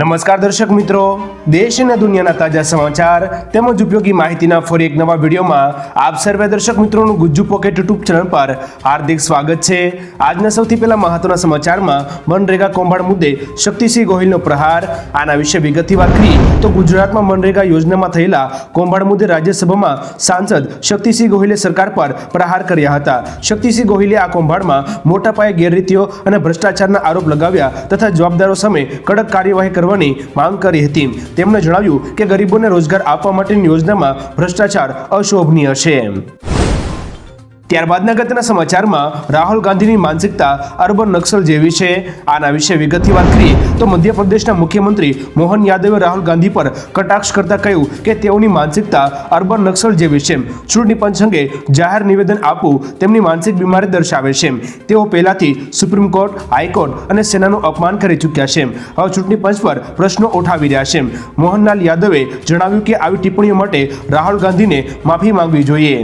નમસ્કાર દર્શક મિત્રો, દેશ અને દુનિયાના તાજા સમાચાર તેમજ ઉપયોગી માહિતીના ફરી એક નવા વિડીયોમાં આપ સર્વે દર્શક મિત્રોનું ગુજ્જુ પોકેટ યુટ્યુબ ચેનલ પર હાર્દિક સ્વાગત છે। આજના સૌથી પહેલા મહત્વના સમાચારમાં મનરેગા કૌભાંડ મુદ્દે શક્તિસિંહ ગોહિલનો પ્રહાર, આના વિશે વિગતથી વાત કરીએ તો ગુજરાતમાં મનરેગા યોજનામાં થયેલા કૌભાંડ મુદ્દે રાજ્યસભામાં સાંસદ શક્તિસિંહ ગોહિલે સરકાર પર પ્રહાર કર્યા હતા। શક્તિસિંહ ગોહિલે આ કૌભાંડમાં મોટા પાયે ગેરરીતિઓ અને ભ્રષ્ટાચારના આરોપ લગાવ્યા તથા જવાબદારો સામે કડક કાર્યવાહી કરવાની માંગ કરી હતી। તેમણે જણાવ્યું કે ગરીબોને રોજગાર આપવા માટેની યોજનામાં ભ્રષ્ટાચાર અશોભનીય છે। ત્યારબાદના અગત્યના સમાચારમાં રાહુલ ગાંધીની માનસિકતા અર્બન નક્સલ જેવી છે। આના વિશે વિગતથી વાત કરીએ તો મધ્યપ્રદેશના મુખ્યમંત્રી મોહન યાદવે રાહુલ ગાંધી પર કટાક્ષ કરતા કહ્યું કે તેઓની માનસિકતા અર્બન નક્સલ જેવી છે। ચૂંટણી પંચ અંગે જાહેર નિવેદન આપવું તેમની માનસિક બીમારી દર્શાવે છે। તેઓ પહેલાથી સુપ્રીમ કોર્ટ, હાઈકોર્ટ અને સેનાનું અપમાન કરી ચૂક્યા છે। હવે ચૂંટણી પંચ પર પ્રશ્નો ઉઠાવી રહ્યા છે। મોહનલાલ યાદવે જણાવ્યું કે આવી ટિપ્પણીઓ માટે રાહુલ ગાંધીને માફી માંગવી જોઈએ।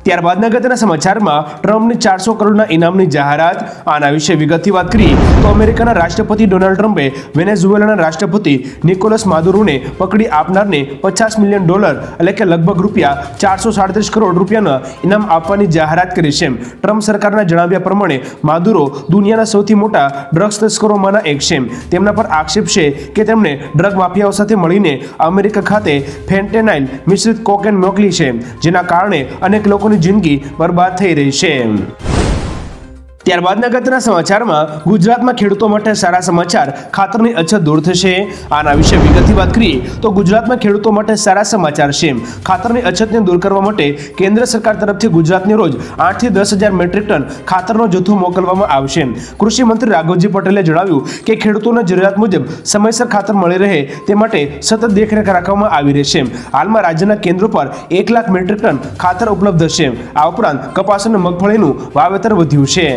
ત્યારબાદના અગત્યના સમાચારમાં ટ્રમ્પની 400 કરોડના ઇનામની જાહેરાત, આના વિશે વિગતથી વાત કરીએ તો અમેરિકાના રાષ્ટ્રપતિ ડોનાલ્ડ ટ્રમ્પે વેનેઝુએલાના રાષ્ટ્રપતિ નિકોલસ માદુરોને પકડી આપનારને $50 મિલિયન એટલે કે લગભગ રૂપિયા 437 કરોડ રૂપિયાના ઇનામ આપવાની જાહેરાત કરી છે। ટ્રમ્પ સરકારના જણાવ્યા પ્રમાણે માદુરો દુનિયાના સૌથી મોટા ડ્રગ્સ તસ્કરોમાંના એક છે। તેમના પર આક્ષેપ છે કે તેમણે ડ્રગ માફિયાઓ સાથે મળીને અમેરિકા ખાતે ફેન્ટેનાઇલ મિશ્રિત કોકેન મોકલી છે, જેના કારણે અનેક લોકો જિંદગી બરબાદ થઈ રહી છે। ત્યારબાદના અગત્યના સમાચારમાં ગુજરાતમાં ખેડૂતો માટે સારા સમાચાર, ખાતરની અછત દૂર થશે। આના વિશે વિગતથી વાત કરીએ તો ગુજરાતમાં ખેડૂતો માટે સારા સમાચાર છે। ખાતરની અછતને દૂર કરવા માટે કેન્દ્ર સરકાર તરફથી ગુજરાતને રોજ 8 થી 10,000 મેટ્રિક ટન ખાતરનો જથ્થો મોકલવામાં આવશે। કૃષિ મંત્રી રાઘવજી પટેલે જણાવ્યું કે ખેડૂતોને જરૂરિયાત મુજબ સમયસર ખાતર મળી રહે તે માટે સતત દેખરેખ રાખવામાં આવી રહી છે। હાલમાં રાજ્યના કેન્દ્રો પર 1 લાખ મેટ્રિક ટન ખાતર ઉપલબ્ધ છે। આ ઉપરાંત કપાસ અને મગફળીનું વાવેતર વધ્યું છે।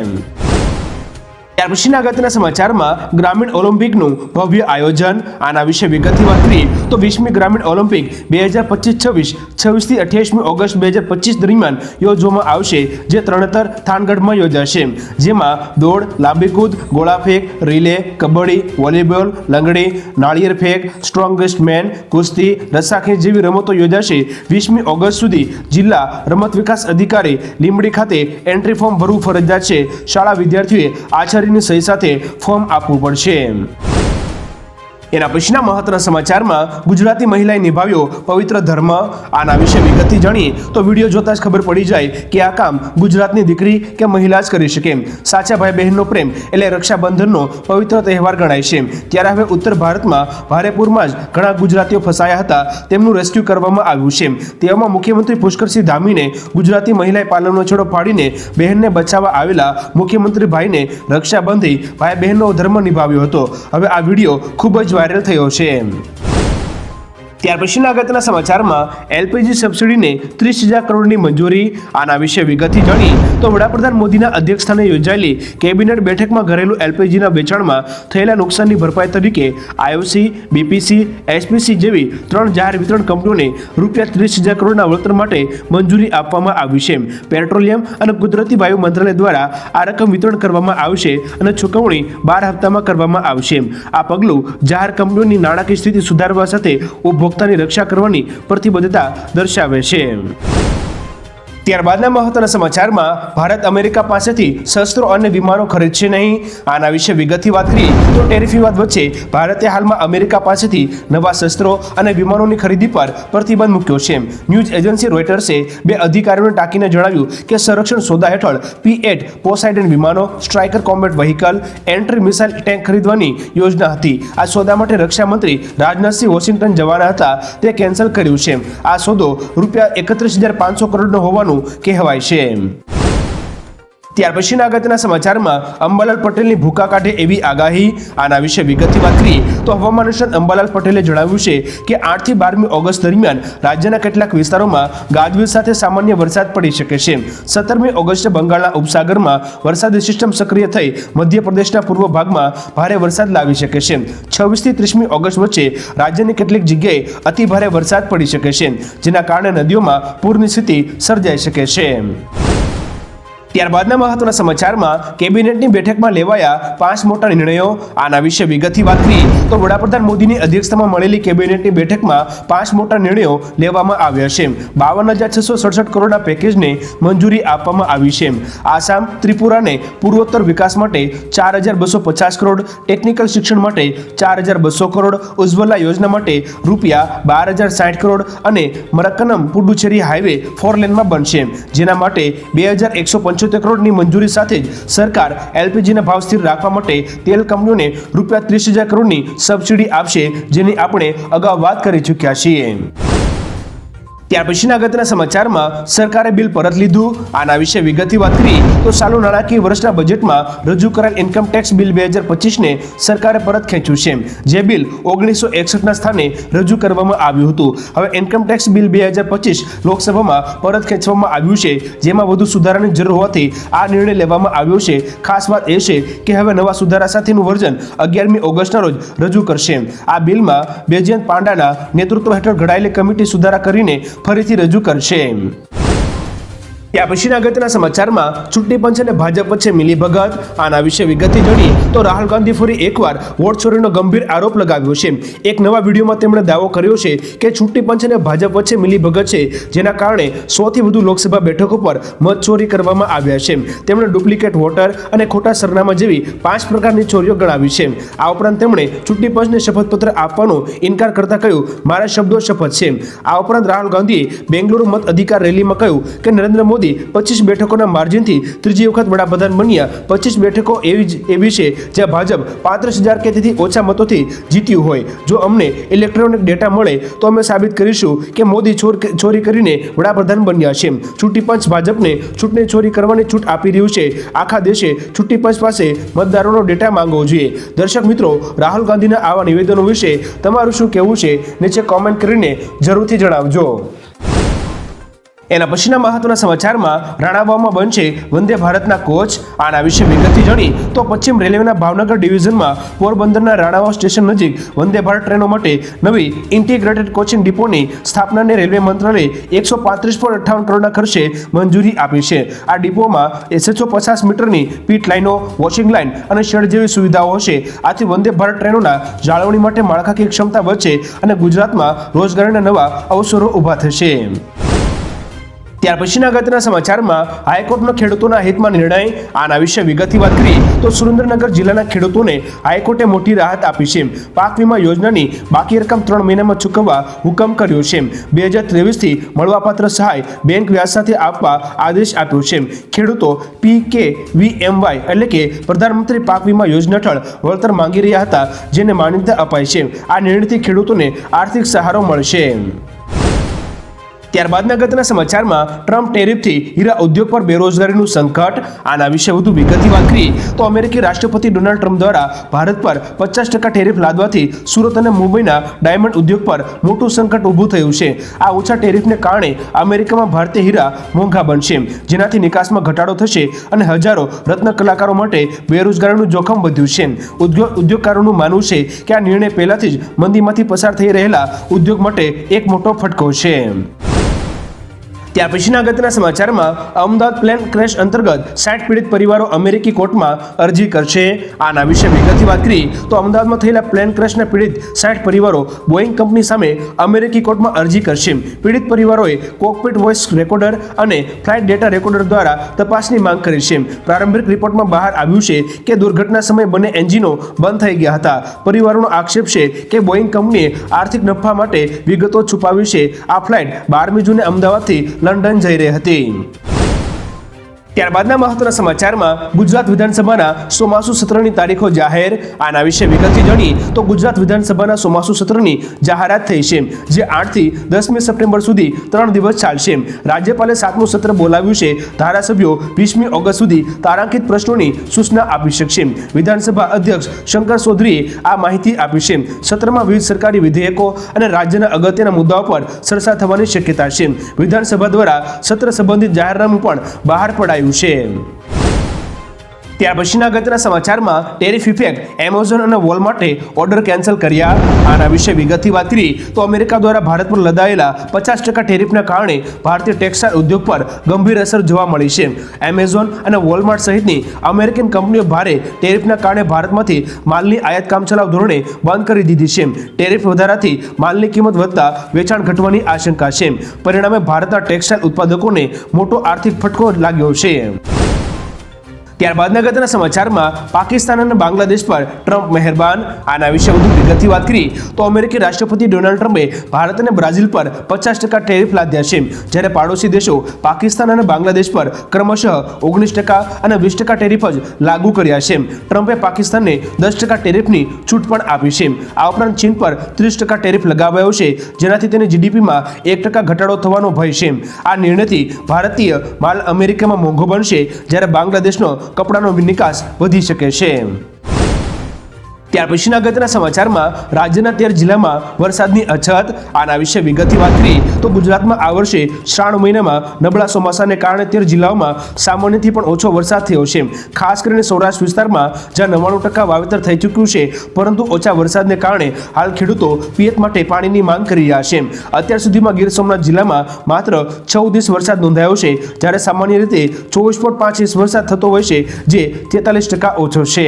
ત્યાર પછીના અગત્યના સમાચારમાં ગ્રામીણ ઓલિમ્પિકનું ભવ્ય આયોજન, આના વિશે વિગતથી વાત કરીએ તો 20મી ગ્રામીણ ઓલિમ્પિક 2025-26 26થી 28મી ઓગસ્ટ 2025 દરમિયાન યોજવામાં આવશે, જે તરણેતર થાનગઢમાં યોજાશે। જેમાં દોડ, લાંબી કૂદ, ગોળાફેંક, રિલે, કબડ્ડી, વોલીબોલ, લંગડી, નાળિયેર ફેંક, સ્ટ્રોંગેસ્ટ મેન, કુસ્તી, રસ્સાખેંચ જેવી રમતો યોજાશે। 20મી ઓગસ્ટ સુધી જિલ્લા રમત વિકાસ અધિકારી લીંબડી ખાતે એન્ટ્રી ફોર્મ ભરવું ફરજિયાત છે। શાળા વિદ્યાર્થીઓએ આચાર્યની સહી સાથે ફોર્મ આપવું પડશે। એના પછીના મહત્વના સમાચારમાં ગુજરાતી મહિલાએ નિભાવ્યો પવિત્ર ધર્મ, આના વિશે વિગતથી જાણીએ તો વિડીયો જોતા જ ખબર પડી જાય કે આ કામ ગુજરાતની દીકરી કે મહિલા જ કરી શકે। સાચા ભાઈ બહેનનો પ્રેમ એટલે રક્ષાબંધનનો પવિત્ર તહેવાર ગણાય છે। ત્યારે હવે ઉત્તર ભારતમાં ભારે પૂરમાં જ ઘણા ગુજરાતીઓ ફસાયા હતા, તેમનું રેસ્ક્યુ કરવામાં આવ્યું છે। તેવામાં મુખ્યમંત્રી પુષ્કરસિંહ ધામીને ગુજરાતી મહિલાએ પાલનનો છેડો ફાડીને બહેનને બચાવવા આવેલા મુખ્યમંત્રી ભાઈને રક્ષા બાંધી ભાઈ બહેનનો ધર્મ નિભાવ્યો હતો। હવે આ વિડીયો ખૂબ જ વાયરલ થયો છે। ત્યાર પછીના અગત્યના સમાચારમાં એલપીજી સબસિડીને 30,000 કરોડની મંજૂરી, આના વિશે વિગતથી જાણીએ તો વડાપ્રધાન મોદીના અધ્યક્ષસ્થાને યોજાયેલી કેબિનેટ બેઠકમાં ઘરેલું એલપીજીના વેચાણમાં થયેલા નુકસાનની ભરપાઈ તરીકે આઈઓસી, બીપીસી, એસપીસી જેવી 3 જાહેર વિતરણ કંપનીઓને રૂપિયા 30,000 કરોડના વળતર માટે મંજૂરી આપવામાં આવી છે। પેટ્રોલિયમ અને કુદરતી વાયુ મંત્રાલય દ્વારા આ રકમ વિતરણ કરવામાં આવશે અને ચૂકવણી 12 હપ્તામાં કરવામાં આવશે। આ પગલું જાહેર કંપનીઓની નાણાકીય સ્થિતિ સુધારવા સાથે ઉપભોક્તાની રક્ષા કરવાની પ્રતિબદ્ધતા દર્શાવે છે। ત્યારબાદના મહત્વના સમાચારમાં ભારત અમેરિકા પાસેથી શસ્ત્રો અને વિમાનો ખરીદશે નહીં, આના વિશે વિગતથી વાત કરીએ તો ટેરિફ વિવાદ વચ્ચે ભારતે હાલમાં અમેરિકા પાસેથી નવા શસ્ત્રો અને વિમાનોની ખરીદી પર પ્રતિબંધ મૂક્યો છે। ન્યૂઝ એજન્સી રોયટર્સે 2 અધિકારીઓને ટાંકીને જણાવ્યું કે સંરક્ષણ સોદા હેઠળ P-8 પોસાઇડન વિમાનો, striker combat vehicle, entry missile tank ખરીદવાની યોજના હતી। આ સોદા માટે રક્ષા મંત્રી રાજનાથસિંહ વોશિંગ્ટન જવાના હતા, તે કેન્સલ કર્યું છે। આ સોદો રૂપિયા 31,500 કરોડનો હોવાનું કહેવાય છે। ત્યાર પછીના અગત્યના સમાચારમાં અંબાલાલ પટેલની ભૂકા કાઢે એવી આગાહી, આના વિશે વિગતથી વાત કરીએ તો હવામાન નિષ્ણાત અંબાલાલ પટેલે જણાવ્યું છે કે 8 થી 12મી ઓગસ્ટ દરમિયાન રાજ્યના કેટલાક વિસ્તારોમાં ગાજવીજ સાથે સામાન્ય વરસાદ પડી શકે છે। 17મી ઓગસ્ટે બંગાળના ઉપસાગરમાં વરસાદી સિસ્ટમ સક્રિય થઈ મધ્યપ્રદેશના પૂર્વ ભાગમાં ભારે વરસાદ લાવી શકે છે। 26 થી 30મી ઓગસ્ટ વચ્ચે રાજ્યની કેટલીક જગ્યાએ અતિ ભારે વરસાદ પડી શકે છે, જેના કારણે નદીઓમાં પૂરની સ્થિતિ સર્જાઈ શકે છે। ત્યારબાદના મહત્વના સમાચારમાં કેબિનેટની બેઠકમાં લેવાયા 5 મોટા નિર્ણયો. આના વિશે વિગતથી વાત કરીએ તો વડાપ્રધાન મોદીની અધ્યક્ષતામાં મળેલી કેબિનેટની બેઠકમાં 5 મોટા નિર્ણયો લેવામાં આવ્યા છે. 52,667 કરોડના પેકેજને મંજૂરી આપવામાં આવી છે. આસામ ત્રિપુરાને પૂર્વોત્તર વિકાસ માટે 4,250 કરોડ, ટેકનિકલ શિક્ષણ માટે 4,200 કરોડ, ઉજ્જવલા યોજના માટે રૂપિયા 12,060 કરોડ અને મરક્કનમ પુડુચેરી હાઈવે 4 લેનમાં બનશે, જેના માટે 2,175 કરોડની મંજૂરી સાથે જ સરકાર એલપીજીના ભાવ સ્થિર રાખવા માટે તેલ કંપનીઓને રૂપિયા 30,000 કરોડની સબસિડી આપશે, જેની આપણે અગાઉ વાત કરી ચૂક્યા છીએ. ત્યાર પછીના અગત્યના સમાચારમાં સરકારે બિલ પરત લીધું. આના વિશે વિગતથી વાત કરી તો ચાલુ નાણાકીય વર્ષના બજેટમાં રજૂ કરાયેલ ઇન્કમ ટેક્સ બિલ 2025ને સરકારે પરત ખેંચ્યું છે, જે બિલ 1961ના સ્થાને રજૂ કરવામાં આવ્યું હતું. હવે ઇન્કમ ટેક્સ બિલ 2025 લોકસભામાં પરત ખેંચવામાં આવ્યું છે, જેમાં વધુ સુધારાની જરૂર હોવાથી આ નિર્ણય લેવામાં આવ્યો છે. ખાસ વાત એ છે કે હવે નવા સુધારા સાથેનું વર્ઝન 11મી ઓગસ્ટના રોજ રજૂ કરશે. આ બિલમાં બેજયંત પાંડાના નેતૃત્વ હેઠળ ઘડાયેલી કમિટી સુધારા કરીને ફરીથી રજૂ કરશે. ત્યાર પછીના અગત્યના સમાચારમાં ચૂંટણી પંચ અને ભાજપ વચ્ચે મિલીભગત. આના વિશે વિગતથી જાણીએ તો રાહુલ ગાંધી ફરી એકવાર વોટ ચોરીનો ગંભીર આરોપ લગાવ્યો છે. એક નવા વિડીયોમાં તેમણે દાવો કર્યો છે કે ચૂંટણી પંચ અને ભાજપ વચ્ચે મિલીભગત છે, જેના કારણે 100થી વધુ લોકસભા બેઠકો પર મત ચોરી કરવામાં આવ્યા છે. તેમણે ડુપ્લિકેટ વોટર અને ખોટા સરનામા જેવી 5 પ્રકારની ચોરીઓ ગણાવી છે. આ ઉપરાંત તેમણે ચૂંટણી પંચને શપથપત્ર આપવાનો ઇનકાર કરતા કહ્યું, મારા શબ્દો શપથ છે. આ ઉપરાંત રાહુલ ગાંધીએ બેંગલુરુ મત અધિકાર રેલીમાં કહ્યું કે નરેન્દ્ર મોદી 25 બેઠકોના માર્જિનથી ત્રીજી વખત વડાપ્રધાન બન્યા. 25 બેઠકો એવી છે જ્યાં ભાજપ 35,000 કે તેથી ઓછા મતોથી જીત્યું હોય. જો અમને ઇલેક્ટ્રોનિક ડેટા મળે તો અમે સાબિત કરીશું કે મોદી ચોરી કરીને વડાપ્રધાન બન્યા છે. ચૂંટણી પંચ ભાજપને ચૂંટણી ચોરી કરવાની છૂટ આપી રહ્યું છે. આખા દેશે ચૂંટણી પંચ પાસે મતદારોનો ડેટા માંગવો જોઈએ. દર્શક મિત્રો, રાહુલ ગાંધીના આવા નિવેદનો વિશે તમારું શું કહેવું છે? નીચે કોમેન્ટ કરીને જરૂરથી જણાવજો. એના પછીના મહત્વના સમાચારમાં રાણાવાવમાં બનશે વંદે ભારતના કોચ. આના વિશે વિગતથી જાણી તો પશ્ચિમ રેલવેના ભાવનગર ડિવિઝનમાં પોરબંદરના રાણાવાવ સ્ટેશન નજીક વંદે ભારત ટ્રેનો માટે નવી ઇન્ટિગ્રેટેડ કોચિંગ ડિપોની સ્થાપનાને રેલવે મંત્રાલયે 135.58 કરોડના ખર્ચે મંજૂરી આપી છે. આ ડિપોમાં 650 મીટરની પીટ લાઇનો, વોશિંગ લાઇન અને શેડ જેવી સુવિધાઓ હશે. આથી વંદે ભારત ટ્રેનોના જાળવણી માટે માળખાકીય ક્ષમતા વધશે અને ગુજરાતમાં રોજગારીના નવા અવસરો ઊભા થશે. ત્યાર પછીના અગત્યના સમાચારમાં હાઈકોર્ટનો ખેડૂતોના હિતમાં નિર્ણય. આના વિશે વિગતથી વાત કરીએ તો સુરેન્દ્રનગર જિલ્લાના ખેડૂતોને હાઈકોર્ટે મોટી રાહત આપી છે. પાક વીમા યોજનાની બાકી રકમ 3 મહિનામાં ચૂકવવા હુકમ કર્યો છે. 2023થી મળવાપાત્ર સહાય બેંક વ્યાજ સાથે આપવા આદેશ આપ્યો છે. ખેડૂતો PKVMY એટલે કે પ્રધાનમંત્રી પાક વીમા યોજના હેઠળ વળતર માંગી રહ્યા હતા, જેને માન્યતા અપાઈ છે. આ નિર્ણયથી ખેડૂતોને આર્થિક સહારો મળશે. ત્યારબાદના અગત્યના સમાચારમાં ટ્રમ્પ ટેરિફથી હીરા ઉદ્યોગ પર બેરોજગારીનું સંકટ. આના વિશે વધુ વિગતથી વાત કરીએ તો અમેરિકી રાષ્ટ્રપતિ ડોનાલ્ડ ટ્રમ્પ દ્વારા ભારત પર 50% ટેરિફ લાદવાથી સુરત અને મુંબઈના ડાયમંડ ઉદ્યોગ પર મોટું સંકટ ઊભું થયું છે. આ ઓછા ટેરિફને કારણે અમેરિકામાં ભારતીય હીરા મોંઘા બનશે, જેનાથી નિકાસમાં ઘટાડો થશે અને હજારો રત્ન કલાકારો માટે બેરોજગારીનું જોખમ વધ્યું છે. ઉદ્યોગકારોનું માનવું છે કે આ નિર્ણય પહેલાથી જ મંદીમાંથી પસાર થઈ રહેલા ઉદ્યોગ માટે એક મોટો ફટકો છે. ત્યાર પછીના અગત્યના સમાચારમાં અમદાવાદ પ્લેન ક્રેશ અંતર્ગત 60 પીડિત પરિવારો અમેરિકી કોર્ટમાં અરજી કરશે. આના વિશે વિગતથી વાત કરીએ તો અમદાવાદમાં થયેલા પ્લેન ક્રેશના પીડિત 60 પરિવારો બોઈંગ કંપની સામે અમેરિકી કોર્ટમાં અરજી કરશે. પીડિત પરિવારોએ કોકપિટ વોઇસ રેકોર્ડર અને ફ્લાઇટ ડેટા રેકોર્ડર દ્વારા તપાસની માંગ કરી છે. પ્રારંભિક રિપોર્ટમાં બહાર આવ્યું છે કે દુર્ઘટના સમયે બંને એન્જિનો બંધ થઈ ગયા હતા. પરિવારોનો આક્ષેપ છે કે બોઈંગ કંપનીએ આર્થિક નફા માટે વિગતો છુપાવી છે. આ ફ્લાઇટ 12મી જૂને અમદાવાદથી લંડન જઈ રહી હતી. ત્યારબાદના મહત્વના સમાચારમાં ગુજરાત વિધાનસભાના ચોમાસુ સત્રની તારીખો જાહેર. આના વિશે વિગતથી જાણીએ તો ગુજરાત વિધાનસભાના ચોમાસુ સત્રની જાહેરાત થઈ છે, જે 8 થી 10મી સપ્ટેમ્બર સુધી 3 દિવસ ચાલશે. રાજ્યપાલે 7મું સત્ર બોલાવ્યું છે. ધારાસભ્યો 20મી ઓગસ્ટ સુધી તારાંકિત પ્રશ્નોની સૂચના આપી શકશે. વિધાનસભા અધ્યક્ષ શંકર ચૌધરીએ આ માહિતી આપી છે. સત્રમાં વિવિધ સરકારી વિધેયકો અને રાજ્યના અગત્યના મુદ્દાઓ પર ચર્ચા થવાની શક્યતા છે. વિધાનસભા દ્વારા સત્ર સંબંધિત જાહેરનામું પણ બહાર પડાયું છે. ત્યાર પછીના અગત્યના સમાચારમાં ટેરિફ ઇફેક્ટ એમેઝોન અને વોલમાર્ટે ઓર્ડર કેન્સલ કર્યા. આના વિશે વિગતથી વાત કરી તો અમેરિકા દ્વારા ભારત પર લદાયેલા 50% ટેરિફના કારણે ભારતીય ટેક્સટાઇલ ઉદ્યોગ પર ગંભીર અસર જોવા મળી છે. એમેઝોન અને વોલમાર્ટ સહિતની અમેરિકન કંપનીઓ ભારે ટેરિફના કારણે ભારતમાંથી માલની આયાત કામચલાઉ ધોરણે બંધ કરી દીધી છે. ટેરિફ વધારાથી માલની કિંમત વધતા વેચાણ ઘટવાની આશંકા છે. પરિણામે ભારતના ટેક્સટાઇલ ઉત્પાદકોને મોટો આર્થિક ફટકો લાગ્યો છે. ત્યારબાદના અગત્યના સમાચારમાં પાકિસ્તાન અને બાંગ્લાદેશ પર ટ્રમ્પ મહેરબાન. આના વિશે વધુ વિગતથી વાત કરી તો અમેરિકી રાષ્ટ્રપતિ ડોનાલ્ડ ટ્રમ્પે ભારત અને બ્રાઝિલ પર 50% ટેરિફ લાદ્યા છે, જ્યારે પાડોશી દેશો પાકિસ્તાન અને બાંગ્લાદેશ પર ક્રમશઃ 19% અને 20% ટેરિફ જ લાગુ કર્યા છે. ટ્રમ્પે પાકિસ્તાનને 10% ટેરિફની છૂટ પણ આપી છે. આ ઉપરાંત ચીન પર 30% ટેરિફ લગાવાયો છે, જેનાથી તેની જીડીપીમાં 1% ઘટાડો થવાનો ભય છે. આ નિર્ણયથી ભારતીય માલ અમેરિકામાં મોંઘો બનશે, જ્યારે બાંગ્લાદેશનો કપડાનો નિકાસ વધી શકે છે. ત્યાર પછીના અગત્યના સમાચારમાં રાજ્યના 13 જિલ્લામાં વરસાદની અછત. આના વિશે વિગતથી વાત કરી તો ગુજરાતમાં આ વર્ષે શ્રાવણ મહિનામાં નબળા ચોમાસાને કારણે 13 જિલ્લાઓમાં સામાન્યથી પણ ઓછો વરસાદ થયો છે. ખાસ કરીને સૌરાષ્ટ્ર વિસ્તારમાં જ્યાં 99% વાવેતર થઈ ચૂક્યું છે, પરંતુ ઓછા વરસાદને કારણે હાલ ખેડૂતો પિયત માટે પાણીની માંગ કરી રહ્યા છે. અત્યાર સુધીમાં ગીર સોમનાથ જિલ્લામાં માત્ર 14 ઇંચ વરસાદ નોંધાયો છે, જ્યારે સામાન્ય રીતે 24.5 ઇંચ વરસાદ થતો હોય છે, જે 43% ઓછો છે.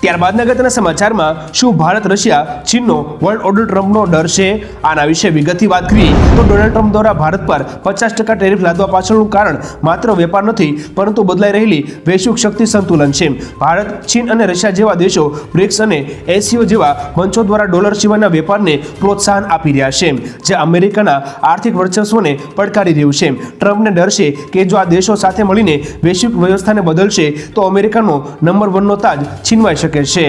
ત્યારબાદના અગત્યના સમાચારમાં શું ભારત રશિયા ચીનનો વર્લ્ડ ઓર્ડર ટ્રમ્પનો ડર છે? આના વિશે વિગતથી વાત કરી તો ડોનાલ્ડ ટ્રમ્પ દ્વારા ભારત પર 50% ટેરિફ લાદવા પાછળનું કારણ માત્ર વેપાર નથી, પરંતુ બદલાઈ રહેલી વૈશ્વિક શક્તિ સંતુલન છે. ભારત, ચીન અને રશિયા જેવા દેશો બ્રિક્સ અને એસસીઓ જેવા મંચો દ્વારા ડોલર સિવાયના વેપારને પ્રોત્સાહન આપી રહ્યા છે, જે અમેરિકાના આર્થિક વર્ચસ્વને પડકારી રહ્યું છે. ટ્રમ્પને ડર છે કે જો આ દેશો સાથે મળીને વૈશ્વિક વ્યવસ્થાને બદલશે તો અમેરિકાનો નંબર 1નો તાજ છીનવાઈ શકે છે.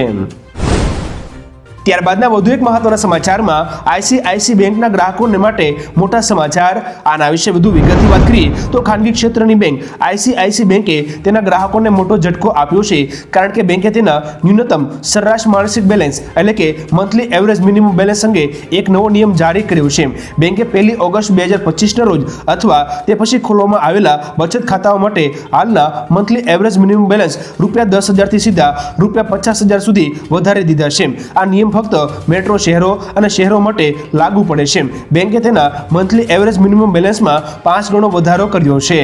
ત્યારબાદના વધુ એક મહત્વના સમાચારમાં આઈસીઆઈસી બેંકના ગ્રાહકોને માટે મોટા સમાચાર. આના વિશે વધુ વિગતથી વાત કરીએ તો ખાનગી ક્ષેત્રની બેંક આઈસીઆઈસી બેંકે તેના ગ્રાહકોને મોટો ઝટકો આપ્યો છે, કારણ કે બેંકે તેના ન્યૂનતમ સરેરાશ માસિક બેલેન્સ એટલે કે મંથલી એવરેજ મિનિમમ બેલેન્સ અંગે એક નવો નિયમ જારી કર્યો છે. બેંકે 1 ઓગસ્ટ 2025ના રોજ અથવા તે પછી ખોલવામાં આવેલા બચત ખાતાઓ માટે હાલના મંથલી એવરેજ મિનિમમ બેલેન્સ ₹10,000 થી સીધા ₹50,000 સુધી વધારી દીધા છે. આ નિયમ ફક્ત મેટ્રો શહેરો અને શહેરો માટે લાગુ પડે છે. બેંકે તેના મંથલી એવરેજ મિનિમમ બેલેન્સમાં 5 ગણો વધારો કર્યો છે.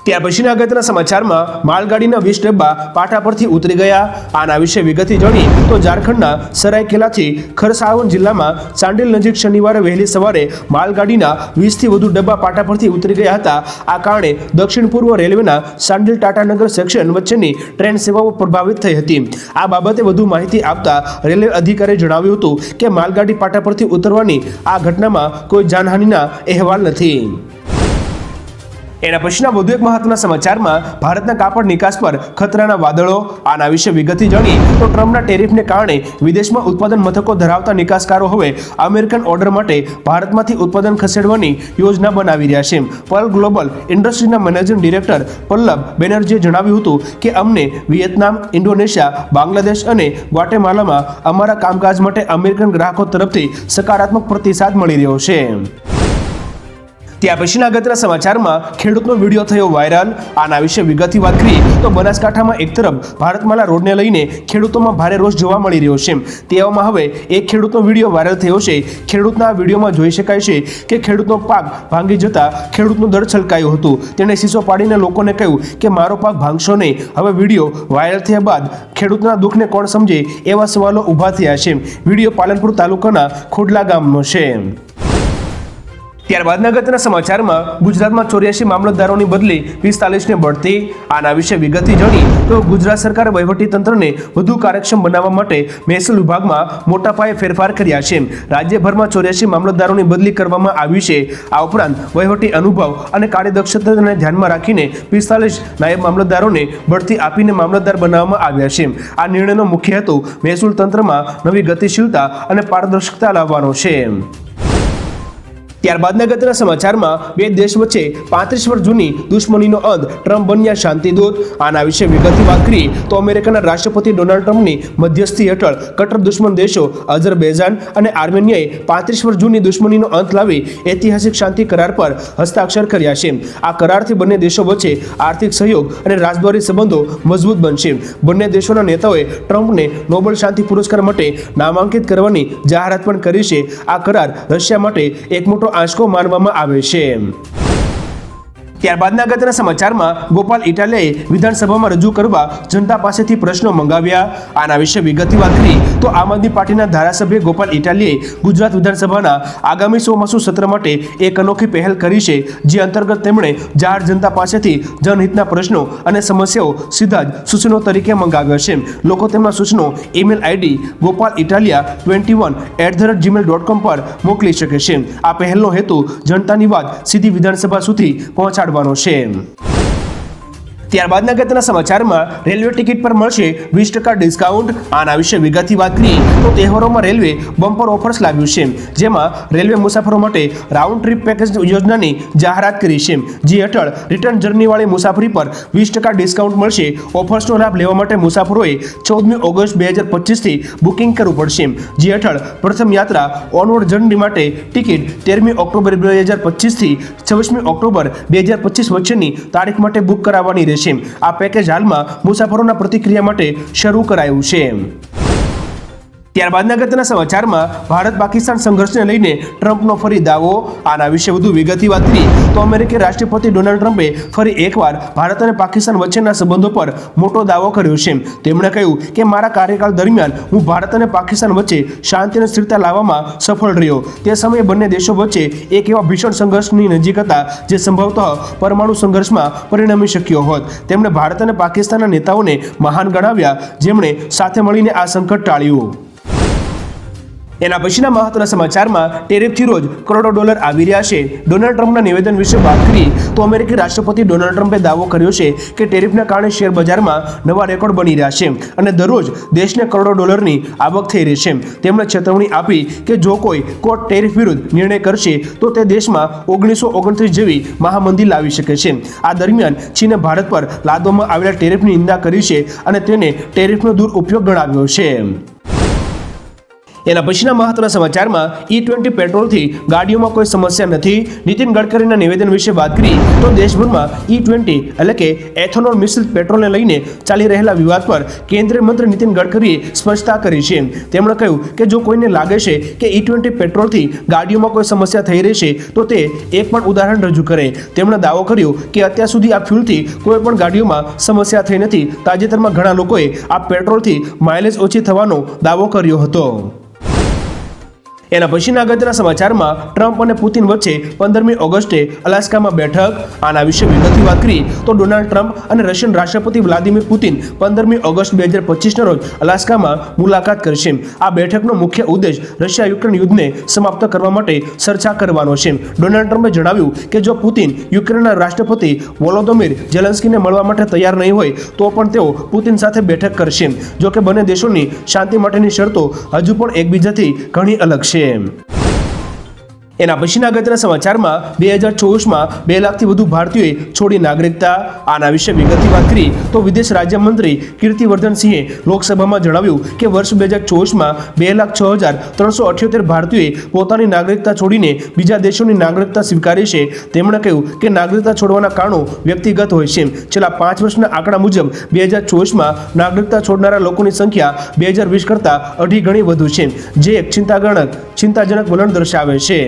ત્યાર પછીના અગત્યના સમાચારમાં માલગાડીના 20 ડબ્બા પાટા પરથી ઉતરી ગયા. આના વિશે વિગતથી જાણીએ તો ઝારખંડના સરાયકેલાથી ખરસાવન જિલ્લામાં ચાંડિલ નજીક શનિવારે વહેલી સવારે માલગાડીના 20થી વધુ ડબ્બા પાટા પરથી ઉતરી ગયા હતા. આ કારણે દક્ષિણ પૂર્વ રેલવેના ચાંડિલ ટાટાનગર સેક્શન વચ્ચેની ટ્રેન સેવાઓ પ્રભાવિત થઈ હતી. આ બાબતે વધુ માહિતી આપતા રેલવે અધિકારીએ જણાવ્યું હતું કે માલગાડી પાટા પરથી ઉતરવાની આ ઘટનામાં કોઈ જાનહાનિના અહેવાલ નથી. એના પછીના વધુ એક મહત્વના સમાચારમાં ભારતના કાપડ નિકાસ પર ખતરાના વાદળો. આના વિશે વિગતથી જાણીએ તો ટ્રમ્પના ટેરિફને કારણે વિદેશમાં ઉત્પાદન મથકો ધરાવતા નિકાસકારો હવે અમેરિકન ઓર્ડર માટે ભારતમાંથી ઉત્પાદન ખસેડવાની યોજના બનાવી રહ્યા છે. પર્લ ગ્લોબલ ઇન્ડસ્ટ્રીના મેનેજિંગ ડિરેક્ટર પલ્લબ બેનર્જીએ જણાવ્યું હતું કે અમને વિયેતનામ, ઇન્ડોનેશિયા, બાંગ્લાદેશ અને ગ્વાટેમાલામાં અમારા કામકાજ માટે અમેરિકન ગ્રાહકો તરફથી સકારાત્મક પ્રતિસાદ મળી રહ્યો છે. ત્યાર પછીના અગત્યના સમાચારમાં ખેડૂતનો વિડીયો થયો વાયરલ. આના વિશે વિગતથી વાત કરીએ તો બનાસકાંઠામાં એક તરફ ભારતમાલા રોડને લઈને ખેડૂતોમાં ભારે રોષ જોવા મળી રહ્યો છે. તેવામાં હવે એક ખેડૂતનો વિડીયો વાયરલ થયો છે. ખેડૂતના વિડીયોમાં જોઈ શકાય છે કે ખેડૂતનો પાક ભાંગી જતા ખેડૂતનું દર્દ છલકાયું હતું. તેણે શીશો પાડીને લોકોને કહ્યું કે મારો પાક ભાંગશો નહીં. હવે વિડીયો વાયરલ થયા બાદ ખેડૂતના દુઃખને કોણ સમજે એવા સવાલો ઊભા થયા છે. વિડીયો પાલનપુર તાલુકાના ખોડલા ગામનો છે. ત્યારબાદના અગત્યના સમાચારમાં ગુજરાતમાં 84 મામલતદારોની બદલી 45ને બઢતી. આના વિશે વિગતથી જાણીએ તો ગુજરાત સરકારે વહીવટીતંત્રને વધુ કાર્યક્ષમ બનાવવા માટે મહેસૂલ વિભાગમાં મોટા પાયે ફેરફાર કર્યા છે. રાજ્યભરમાં 84 મામલતદારોની બદલી કરવામાં આવી છે. આ ઉપરાંત વહીવટી અનુભવ અને કાર્યદક્ષતાને ધ્યાનમાં રાખીને 45 નાયબ મામલતદારોને બઢતી આપીને મામલતદાર બનાવવામાં આવ્યા છે. આ નિર્ણયનો મુખ્ય હેતુ મહેસૂલ તંત્રમાં નવી ગતિશીલતા અને પારદર્શકતા લાવવાનો છે. ત્યારબાદના અગત્યના સમાચારમાં બે દેશ વચ્ચે 35 વર્ષ જૂની દુશ્મનીનો અંત, ટ્રમ્પ બન્યા શાંતિદૂત. આના વિશે વિગતથી વાત કરીએ તો અમેરિકાના રાષ્ટ્રપતિ ડોનાલ્ડ ટ્રમ્પની મધ્યસ્થી હેઠળ કટ્ટર દુશ્મન દેશો અઝરબૈજાન અને આર્મેનિયાએ 35 વર્ષ જૂની દુશ્મનીનો અંત લાવી ઐતિહાસિક શાંતિ કરાર પર હસ્તાક્ષર કર્યા છે. આ કરારથી બંને દેશો વચ્ચે આર્થિક સહયોગ અને રાજદ્વારી સંબંધો મજબૂત બનશે. બંને દેશોના નેતાઓએ ટ્રમ્પને નોબેલ શાંતિ પુરસ્કાર માટે નામાંકિત કરવાની જાહેરાત પણ કરી છે. આ કરાર રશિયા માટે એક મોટો આંચકો માનવામાં આવે છે. ત્યારબાદના અગત્યના સમાચારમાં ગોપાલ ઇટાલિયાએ વિધાનસભામાં રજૂ કરવા જનતા પાસેથી પ્રશ્નો મંગાવ્યા. આના વિશે વિગતથી વાત કરી તો આમ આદમી પાર્ટીના ધારાસભ્ય ગોપાલ ઇટાલિયાએ ગુજરાત વિધાનસભાના આગામી ચોમાસુ સત્ર માટે એક અનોખી પહેલ કરી છે, જે અંતર્ગત તેમણે જાહેર જનતા પાસેથી જનહિતના પ્રશ્નો અને સમસ્યાઓ સીધા જ સૂચનો તરીકે મંગાવ્યા છે. લોકો તેમના સૂચનો ઈમેલ આઈડી gopalitalия21@gmail.com પર મોકલી શકે છે. આ પહેલનો હેતુ જનતાની વાત સીધી વિધાનસભા સુધી પહોંચાડવાનો છે. ત્યારબાદના અગત્યના સમાચારમાં રેલવે ટિકિટ પર મળશે 20% ડિસ્કાઉન્ટ. આના વિશે વિગતથી વાત કરીએ તો તહેવારોમાં રેલવે બમ્પર ઓફર્સ લાવ્યું છે, જેમાં રેલવે મુસાફરો માટે રાઉન્ડ ટ્રીપ પેકેજ યોજનાની જાહેરાત કરી છે, જે હેઠળ રિટર્ન જર્નીવાળી મુસાફરી પર 20% ડિસ્કાઉન્ટ મળશે. ઓફર્સનો લાભ લેવા માટે મુસાફરોએ 14 ઓગસ્ટ 2025 થી બુકિંગ કરવું પડશે, જે હેઠળ પ્રથમ યાત્રા ઓનવર્ડ જર્ની માટે ટિકિટ 13 ઓક્ટોબર 2025 થી 26 ઓક્ટોબર 2025 વચ્ચેની તારીખ માટે બુક કરાવવાની રહેશે. આ પેકેજ હાલમાં મુસાફરોના પ્રતિક્રિયા માટે શરૂ કરાયું છે. ત્યારબાદના અગત્યના સમાચારમાં ભારત પાકિસ્તાન સંઘર્ષને લઈને ટ્રમ્પનો ફરી દાવો. આના વિશે વધુ વિગતથી વાત કરીએ તો અમેરિકી રાષ્ટ્રપતિ ડોનાલ્ડ ટ્રમ્પે ફરી એકવાર ભારત અને પાકિસ્તાન વચ્ચેના સંબંધો પર મોટો દાવો કર્યો છે. તેમણે કહ્યું કે મારા કાર્યકાળ દરમિયાન હું ભારત અને પાકિસ્તાન વચ્ચે શાંતિ અને સ્થિરતા લાવવામાં સફળ રહ્યો. તે સમયે બંને દેશો વચ્ચે એક એવા ભીષણ સંઘર્ષની નજીક હતા જે સંભવતઃ પરમાણુ સંઘર્ષમાં પરિણમી શક્યો હોત. તેમણે ભારત અને પાકિસ્તાનના નેતાઓને મહાન ગણાવ્યા, જેમણે સાથે મળીને આ સંકટ ટાળ્યું. એના પછીના મહત્વના સમાચારમાં ટેરિફથી રોજ કરોડો ડોલર આવી રહ્યા છે. ડોનાલ્ડ ટ્રમ્પના નિવેદન વિશે વાત કરીએ તો અમેરિકી રાષ્ટ્રપતિ ડોનાલ્ડ ટ્રમ્પે દાવો કર્યો છે કે ટેરિફના કારણે શેર બજારમાં નવા રેકોર્ડ બની રહ્યા છે અને દરરોજ દેશને કરોડો ડોલરની આવક થઈ રહી છે. તેમણે ચેતવણી આપી કે જો કોઈ કોર્ટ ટેરિફ વિરુદ્ધ નિર્ણય કરશે તો તે દેશમાં 1929 જેવી મહામંદી લાવી શકે છે. આ દરમિયાન ચીને ભારત પર લાદવામાં આવેલા ટેરિફની નિંદા કરી છે અને તેને ટેરિફનો દુરુપયોગ ગણાવ્યો છે. એના પછીના મહત્વના સમાચારમાં E20 પેટ્રોલથી ગાડીઓમાં કોઈ સમસ્યા નથી. નીતિન ગડકરીના નિવેદન વિશે વાત કરીએ તો દેશભરમાં E20 એટલે કે એથેનોલ મિશ્રિત પેટ્રોલને લઈને ચાલી રહેલા વિવાદ પર કેન્દ્રીય મંત્રી નીતિન ગડકરીએ સ્પષ્ટતા કરી છે. તેમણે કહ્યું કે જો કોઈને લાગે છે કે E20 પેટ્રોલથી ગાડીઓમાં કોઈ સમસ્યા થઈ રહી છે તો તે એક પણ ઉદાહરણ રજૂ કરે. તેમણે દાવો કર્યો કે અત્યાર સુધી આ ફ્યુલથી કોઈ પણ ગાડીઓમાં સમસ્યા થઈ નથી. તાજેતરમાં ઘણા લોકોએ આ પેટ્રોલથી માઇલેજ ઓછી થવાનો દાવો કર્યો હતો. એના પછીના અગત્યના સમાચારમાં ટ્રમ્પ અને પુતિન વચ્ચે 15મી ઓગસ્ટે અલાસ્કામાં બેઠક. આના વિશે વિગતથી વાત કરીએ તો ડોનાલ્ડ ટ્રમ્પ અને રશિયન રાષ્ટ્રપતિ વ્લાદિમીર પુતિન 15મી ઓગસ્ટ 2025ના રોજ અલાસ્કામાં મુલાકાત કરશે. આ બેઠકનો મુખ્ય ઉદ્દેશ રશિયા યુક્રેન યુદ્ધને સમાપ્ત કરવા માટે ચર્ચા કરવાનો છે. ડોનાલ્ડ ટ્રમ્પે જણાવ્યું કે જો પુતિન યુક્રેનના રાષ્ટ્રપતિ વોલોદોમિર ઝેલેન્સ્કીને મળવા માટે તૈયાર નહીં હોય તો પણ તેઓ પુતિન સાથે બેઠક કરશે. જો કે બંને દેશોની શાંતિ માટેની શરતો હજુ પણ એકબીજાથી ઘણી અલગ છે. એના પછીના અગત્યના સમાચારમાં 2024માં 2 લાખથી વધુ ભારતીયોએ છોડી નાગરિકતા. આના વિશે વિગતથી વાત કરી તો વિદેશ રાજ્યમંત્રી કીર્તિવર્ધનસિંહે લોકસભામાં જણાવ્યું કે વર્ષ 2024માં 2,06,378 ભારતીયોએ પોતાની નાગરિકતા છોડીને બીજા દેશોની નાગરિકતા સ્વીકારી છે. તેમણે કહ્યું કે નાગરિકતા છોડવાના કારણો વ્યક્તિગત હોય છે. છેલ્લા 5 વર્ષના આંકડા મુજબ 2024માં નાગરિકતા છોડનારા લોકોની સંખ્યા 2020 કરતાં 2.5 ગણી વધુ છે, જે એક ચિંતાજનક વલણ દર્શાવે છે.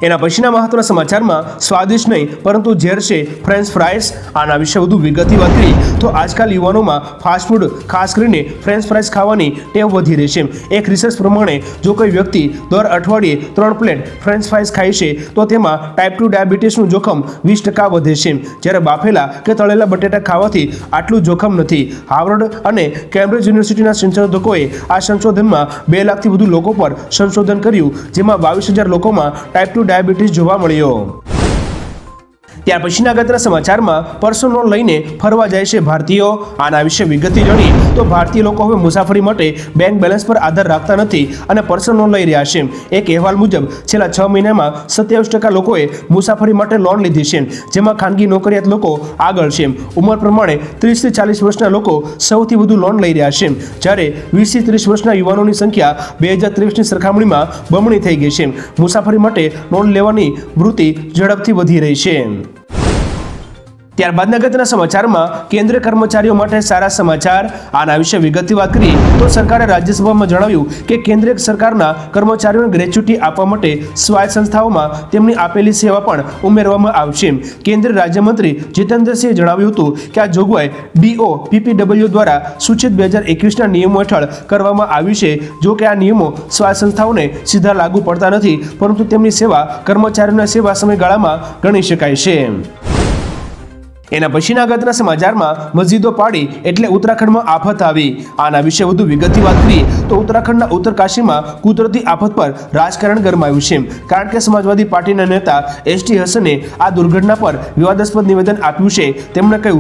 એના પછીના મહત્વના સમાચારમાં સ્વાદિષ્ટ નહીં પરંતુ ઝેર છે ફ્રેન્ચ ફ્રાઈસ. આના વિશે વધુ વિગતથી વાત કરીએ તો આજકાલ યુવાનોમાં ફાસ્ટફૂડ, ખાસ કરીને ફ્રેન્ચ ફ્રાઈસ ખાવાની ટેવ વધી રહી છે. એક રિસર્ચ પ્રમાણે જો કોઈ વ્યક્તિ દર અઠવાડિયે 3 પ્લેટ ફ્રેન્ચ ફ્રાઈસ ખાય છે તો તેમાં ટાઈપ 2 ડાયાબિટીસનું જોખમ 20% વધે છે, જ્યારે બાફેલા કે તળેલા બટેટા ખાવાથી આટલું જોખમ નથી. હાર્વર્ડ અને કેમ્બ્રિજ યુનિવર્સિટીના સંશોધકોએ આ સંશોધનમાં 2 લાખથી વધુ લોકો પર સંશોધન કર્યું, જેમાં 22,000 લોકોમાં ટાઈપ 2 ડાયાબિટીસ જોવા મળ્યો. ત્યાર પછીના અગત્યના સમાચારમાં પર્સનલ લોન લઈને ફરવા જાય છે ભારતીયો. આના વિશે વિગતથી જાણીએ તો ભારતીય લોકો હવે મુસાફરી માટે બેંક બેલેન્સ પર આધાર રાખતા નથી અને પર્સનલ લોન લઈ રહ્યા છે. એક અહેવાલ મુજબ છેલ્લા 6 મહિનામાં 27% લોકોએ મુસાફરી માટે લોન લીધી છે, જેમાં ખાનગી નોકરિયાત લોકો આગળ છે. ઉંમર પ્રમાણે 30 થી 40 વર્ષના લોકો સૌથી વધુ લોન લઈ રહ્યા છે, જ્યારે 20 થી 30 વર્ષના યુવાનોની સંખ્યા 2023ની સરખામણીમાં બમણી થઈ ગઈ છે. મુસાફરી માટે લોન લેવાની વૃત્તિ ઝડપથી વધી રહી છે. ત્યારબાદ અગત્યના સમાચારમાં કેન્દ્રીય કર્મચારીઓ માટે સારા સમાચાર. આના વિશે વિગતથી વાત કરીએ તો સરકારે રાજ્યસભામાં જણાવ્યું કે કેન્દ્રીય સરકારના કર્મચારીઓને ગ્રેચ્યુટી આપવા માટે સ્વાયત્ત સંસ્થાઓમાં તેમની આપેલી સેવા પણ ઉમેરવામાં આવશે. કેન્દ્રીય રાજ્યમંત્રી જીતેન્દ્રસિંહે જણાવ્યું હતું કે આ જોગવાઈ DOPPW દ્વારા સૂચિત 2021ના નિયમો હેઠળ કરવામાં આવ્યું છે. જો કે આ નિયમો સ્વાયત્ત સંસ્થાઓને સીધા લાગુ પડતા નથી, પરંતુ તેમની સેવા કર્મચારીઓના સેવા સમયગાળામાં ગણી શકાય છે. એના પછીના અગત્યના સમાચારમાં મસ્જિદો પાડી એટલે ઉત્તરાખંડમાં આફત આવી. આના વિશે વધુ વિગતથી વાત કરીએ તો ઉત્તરાખંડના ઉત્તરકાશીમાં કુદરતી આફત પર રાજકારણ ગરમાયું છે, કારણ કે સમાજવાદી પાર્ટીના નેતા ST હસને આ દુર્ઘટના પર વિવાદાસ્પદ નિવેદન આપ્યું છે. તેમણે કહ્યું